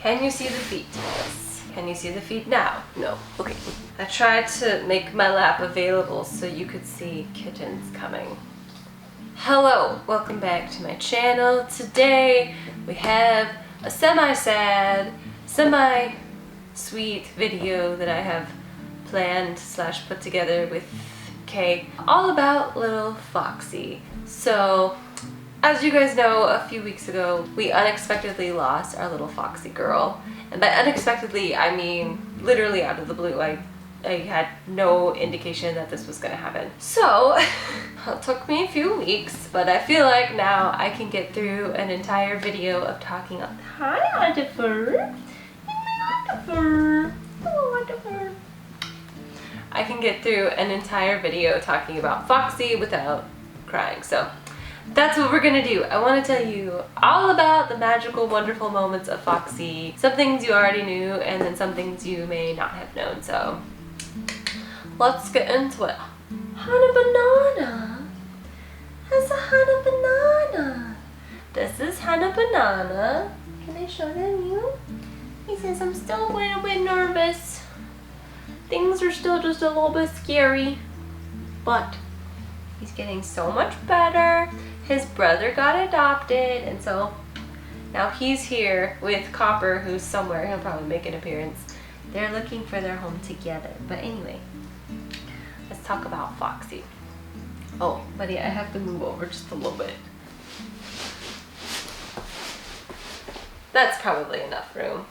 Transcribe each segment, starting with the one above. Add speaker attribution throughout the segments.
Speaker 1: Can you see the feet? Yes. Can you see the feet now? No. Okay. I tried to make my lap available so you could see Kitten's coming. Hello, welcome back to my channel. Today we have a semi-sad, semi-sweet video that I have planned / put together with Kay, all about little Foxy. So, as you guys know, a few weeks ago, we unexpectedly lost our little Foxy girl. And by unexpectedly, I mean literally out of the blue. I had no indication that this was gonna happen. So, it took me a few weeks, but I feel like now I can get through an entire video of talking about, hi Oliver, I can get through an entire video talking about Foxy without crying. So that's what we're gonna do. I want to tell you all about the magical, wonderful moments of Foxy. Some things you already knew, and then some things you may not have known. So let's get into it. Hana Banana. That's a Hana Banana. This is Hana Banana. Can I show them you? He says, I'm still a little bit nervous. Things are still just a little bit scary, but he's getting so much better. His brother got adopted, and so now he's here with Copper, who's somewhere. He'll probably make an appearance. They're looking for their home together. But anyway, let's talk about Foxy. Oh, buddy, I have to move over just a little bit. That's probably enough room.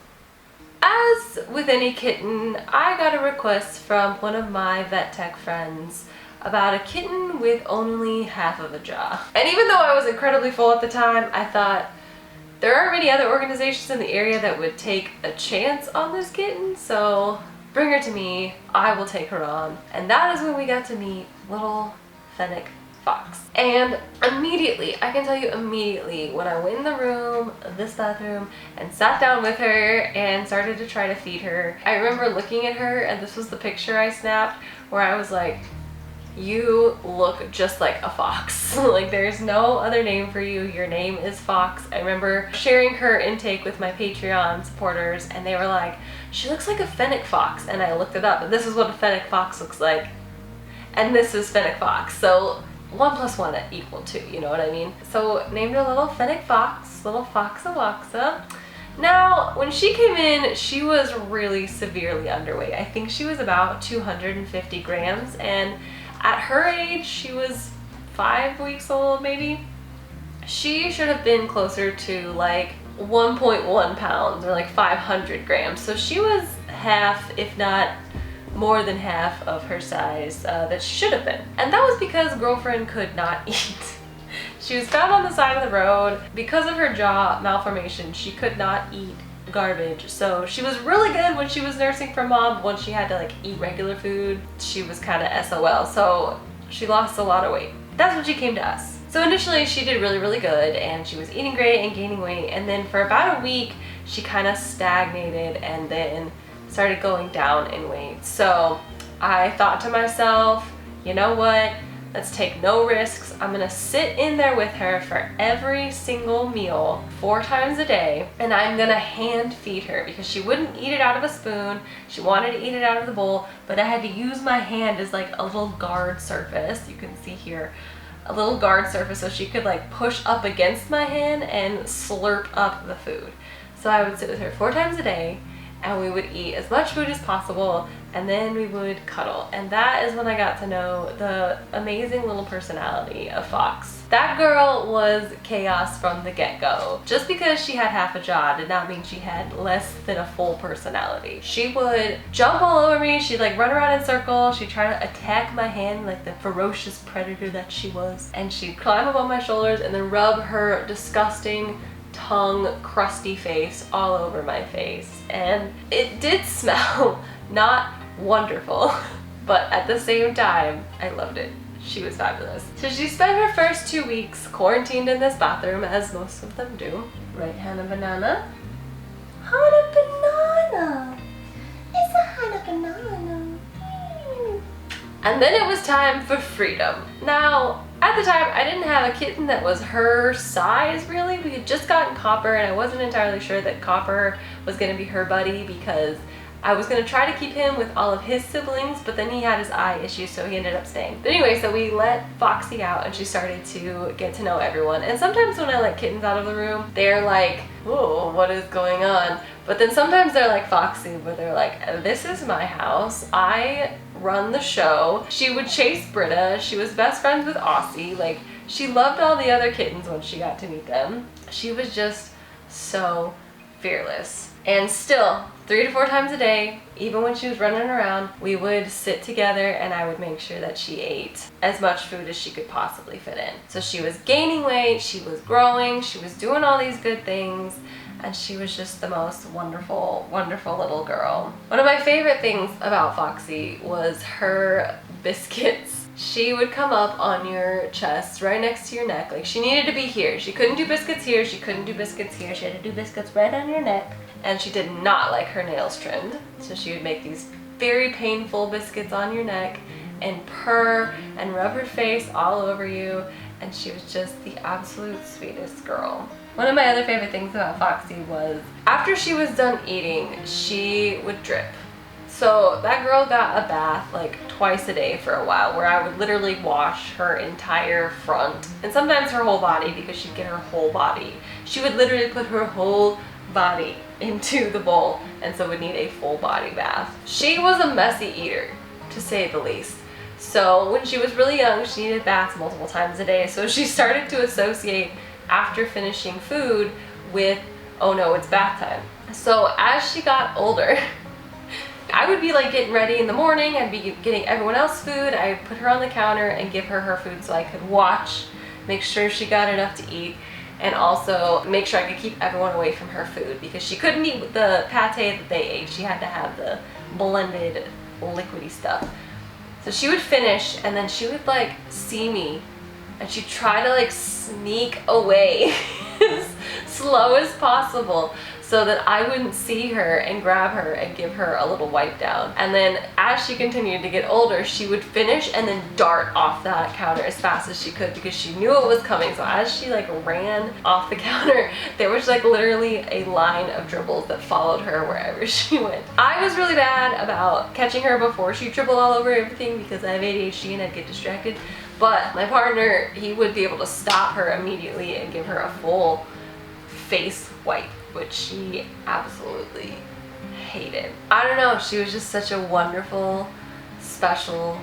Speaker 1: As with any kitten, I got a request from one of my vet tech friends about a kitten with only half of a jaw. And even though I was incredibly full at the time, I thought there aren't many other organizations in the area that would take a chance on this kitten, so bring her to me, I will take her on. And that is when we got to meet little Fennec Fox. And immediately, I can tell you immediately, when I went in the room, this bathroom, and sat down with her and started to try to feed her, I remember looking at her, and this was the picture I snapped, where I was like, you look just like a fox. Like, there's no other name for you. Your name is Fox. I remember sharing her intake with my Patreon supporters, and they were like, she looks like a Fennec Fox. And I looked it up, and this is what a Fennec Fox looks like. And this is Fennec Fox. So 1 + 1 = 2, you know what I mean? So named her little Fennec Fox, little Foxawoxa. Now, when she came in, she was really severely underweight. I think she was about 250 grams, and at her age, she was 5 weeks old maybe. She should have been closer to like 1.1 pounds or like 500 grams. So she was half, if not more than half of her size that she should have been. And that was because girlfriend could not eat. She was found on the side of the road. Because of her jaw malformation, she could not eat garbage. So she was really good when she was nursing for mom. Once she had to like eat regular food, she was kind of SOL. So she lost a lot of weight. That's when she came to us. So initially she did really, really good, and she was eating great and gaining weight. And then for about a week, she kind of stagnated and then started going down in weight. So I thought to myself, you know what? Let's take no risks. I'm gonna sit in there with her for every single meal 4 times a day, and I'm gonna hand feed her because she wouldn't eat it out of a spoon. She wanted to eat it out of the bowl, but I had to use my hand as like a little guard surface. You can see here, a little guard surface, so she could like push up against my hand and slurp up the food. So I would sit with her 4 times a day, and we would eat as much food as possible, and then we would cuddle. And that is when I got to know the amazing little personality of Fox. That girl was chaos from the get-go. Just because she had half a jaw did not mean she had less than a full personality. She would jump all over me, she'd like run around in circles, she'd try to attack my hand like the ferocious predator that she was, and she'd climb up on my shoulders and then rub her disgusting tongue, crusty face all over my face. And it did smell not wonderful, but at the same time, I loved it. She was fabulous. So she spent her first 2 weeks quarantined in this bathroom, as most of them do. Right, Hana Banana? Hana Banana! It's a Hana Banana. And then it was time for freedom. Now, At the time, I didn't have a kitten that was her size, really. We had just gotten Copper, and I wasn't entirely sure that Copper was going to be her buddy because I was going to try to keep him with all of his siblings, but then he had his eye issues, so he ended up staying. But anyway, so we let Foxy out, and she started to get to know everyone. And sometimes when I let kittens out of the room, they're like, whoa, what is going on? But then sometimes they're like Foxy, where they're like, this is my house. I run the show. She would chase Britta. She was best friends with Aussie. Like, she loved all the other kittens when she got to meet them. She was just so fearless. And still, 3 to 4 times a day, even when she was running around, we would sit together and I would make sure that she ate as much food as she could possibly fit in. So she was gaining weight, she was growing, she was doing all these good things, and she was just the most wonderful, wonderful little girl. One of my favorite things about Foxy was her biscuits. She would come up on your chest right next to your neck. Like, she needed to be here. She couldn't do biscuits here, she couldn't do biscuits here. She had to do biscuits right on your neck. And she did not like her nails trimmed. So she would make these very painful biscuits on your neck and purr and rub her face all over you. And she was just the absolute sweetest girl. One of my other favorite things about Foxy was after she was done eating, she would drip. So that girl got a bath like twice a day for a while, where I would literally wash her entire front and sometimes her whole body, because she'd get her whole body. She would literally put her whole body into the bowl, and so would need a full body bath. She was a messy eater, to say the least. So when she was really young, she needed baths multiple times a day. So she started to associate after finishing food with, oh no, it's bath time. So as she got older, I would be like getting ready in the morning, I'd be getting everyone else food, I'd put her on the counter and give her her food so I could watch, make sure she got enough to eat, and also make sure I could keep everyone away from her food, because she couldn't eat the pate that they ate. She had to have the blended liquidy stuff. So she would finish, and then she would like see me, and she'd try to like sneak away as slow as possible so that I wouldn't see her and grab her and give her a little wipe down. And then as she continued to get older, she would finish and then dart off that counter as fast as she could, because she knew it was coming. So as she like ran off the counter, there was like literally a line of dribbles that followed her wherever she went. I was really bad about catching her before she dribbled all over everything because I have ADHD and I'd get distracted. But my partner, he would be able to stop her immediately and give her a full face wipe, which she absolutely hated. I don't know, she was just such a wonderful, special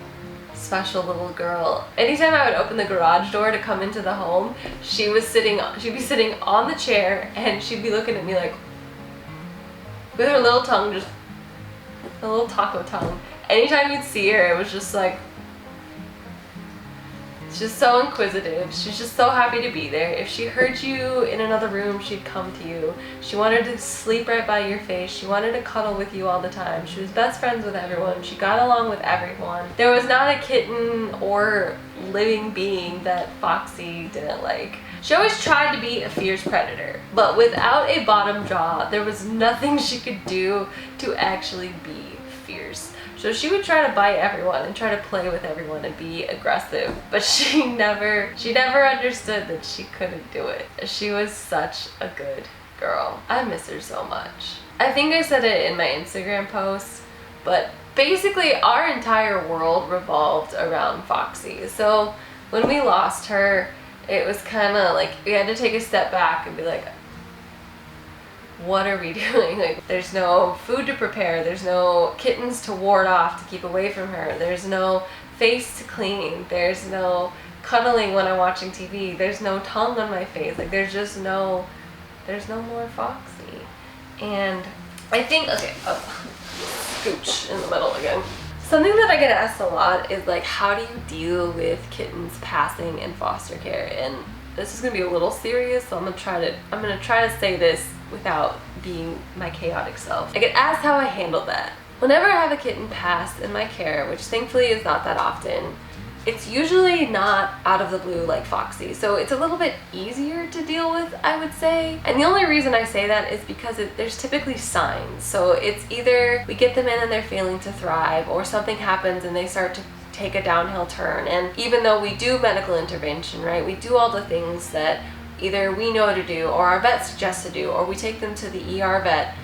Speaker 1: little girl. Anytime I would open the garage door to come into the home, she'd be sitting on the chair and she'd be looking at me like, with her little tongue, just a little taco tongue. Anytime you'd see her, it was just like, she's so inquisitive. She's just so happy to be there. If she heard you in another room, she'd come to you. She wanted to sleep right by your face. She wanted to cuddle with you all the time. She was best friends with everyone. She got along with everyone. There was not a kitten or living being that Foxy didn't like. She always tried to be a fierce predator, but without a bottom jaw, there was nothing she could do to actually be fierce. So she would try to bite everyone and try to play with everyone and be aggressive, but she never understood that she couldn't do it. She was such a good girl. I miss her so much. I think I said it in my Instagram post, but basically our entire world revolved around Foxy. So when we lost her, it was kind of like we had to take a step back and be like, what are we doing? Like, there's no food to prepare, there's no kittens to ward off to keep away from her, there's no face to clean, there's no cuddling when I'm watching TV, there's no tongue on my face, like there's no more Foxy. And I think, okay, scooch in the middle again. Something that I get asked a lot is like, how do you deal with kittens passing in foster care? And this is gonna be a little serious, so I'm gonna try to say this without being my chaotic self. I get asked how I handle that. Whenever I have a kitten pass in my care, which thankfully is not that often, it's usually not out of the blue like Foxy, so it's a little bit easier to deal with, I would say. And the only reason I say that is because there's typically signs. So it's either we get them in and they're failing to thrive, or something happens and they start to take a downhill turn. And even though we do medical intervention, right, we do all the things that either we know to do or our vet suggests to do, or we take them to the ER vet.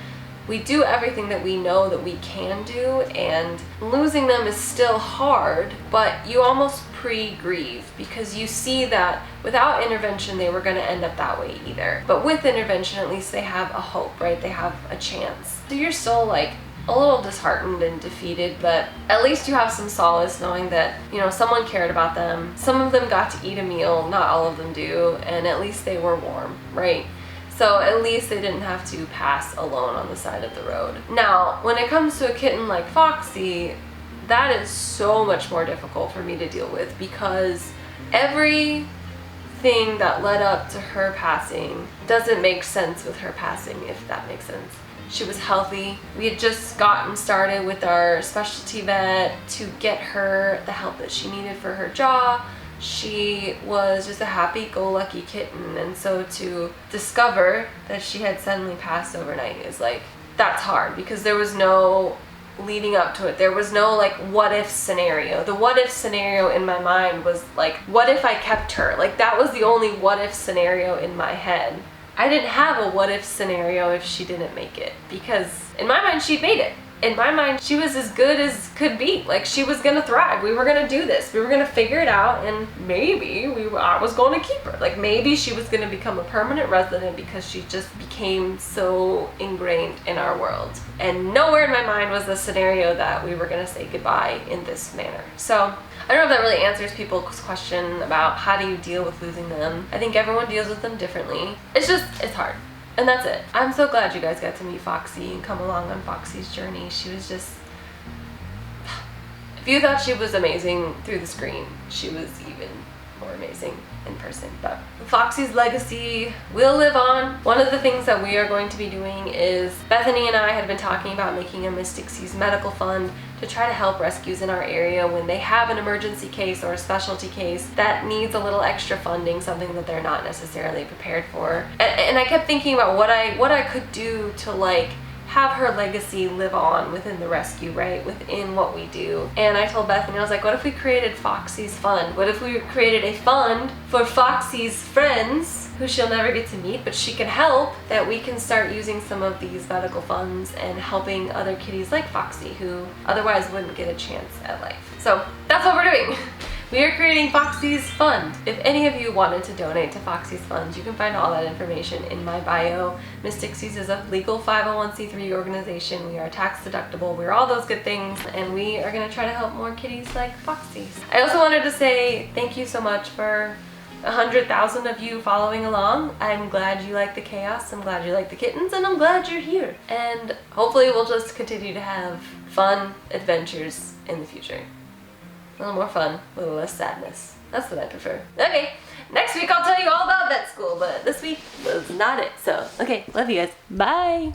Speaker 1: We do everything that we know that we can do, and losing them is still hard, but you almost pre-grieve because you see that without intervention they were going to end up that way either. But with intervention, at least they have a hope, right? They have a chance. So you're still like a little disheartened and defeated, but at least you have some solace knowing that, you know, someone cared about them. Some of them got to eat a meal, not all of them do, and at least they were warm, right? So at least they didn't have to pass alone on the side of the road. Now, when it comes to a kitten like Foxy, that is so much more difficult for me to deal with because everything that led up to her passing doesn't make sense with her passing, if that makes sense. She was healthy. We had just gotten started with our specialty vet to get her the help that she needed for her jaw. She was just a happy-go-lucky kitten, and so to discover that she had suddenly passed overnight is like, that's hard because there was no leading up to it. There was no like what if scenario. The what if scenario in my mind was like, what if I kept her? Like that was the only what if scenario in my head. I didn't have a what if scenario if she didn't make it, because in my mind she'd made it. In my mind, she was as good as could be. Like, she was gonna thrive. We were gonna do this. We were gonna figure it out, and maybe I was going to keep her. Like, maybe she was gonna become a permanent resident because she just became so ingrained in our world. And nowhere in my mind was the scenario that we were gonna say goodbye in this manner. So, I don't know if that really answers people's question about how do you deal with losing them. I think everyone deals with them differently. It's hard. And that's it. I'm so glad you guys got to meet Foxy and come along on Foxy's journey. She was just... If you thought she was amazing through the screen, she was even more amazing in person. But Foxy's legacy will live on. One of the things that we are going to be doing is Bethany and I had been talking about making a Mystic Seas medical fund to try to help rescues in our area when they have an emergency case or a specialty case that needs a little extra funding, something that they're not necessarily prepared for. And I kept thinking about what I could do to like have her legacy live on within the rescue, right? Within what we do. And I told Bethany, I was like, what if we created Foxy's Fund? What if we created a fund for Foxy's friends who she'll never get to meet, but she can help, that we can start using some of these medical funds and helping other kitties like Foxy who otherwise wouldn't get a chance at life. So that's what we're doing. We are creating Foxy's Fund. If any of you wanted to donate to Foxy's Fund, you can find all that information in my bio. Mystic Seas is a legal 501c3 organization. We are tax deductible. We're all those good things, and we are gonna try to help more kitties like Foxy. I also wanted to say thank you so much for 100,000 of you following along. I'm glad you like the chaos, I'm glad you like the kittens, and I'm glad you're here. And hopefully we'll just continue to have fun adventures in the future. A little more fun, a little less sadness. That's what I prefer. Okay, next week I'll tell you all about vet school, but this week was not it. So, okay, love you guys. Bye!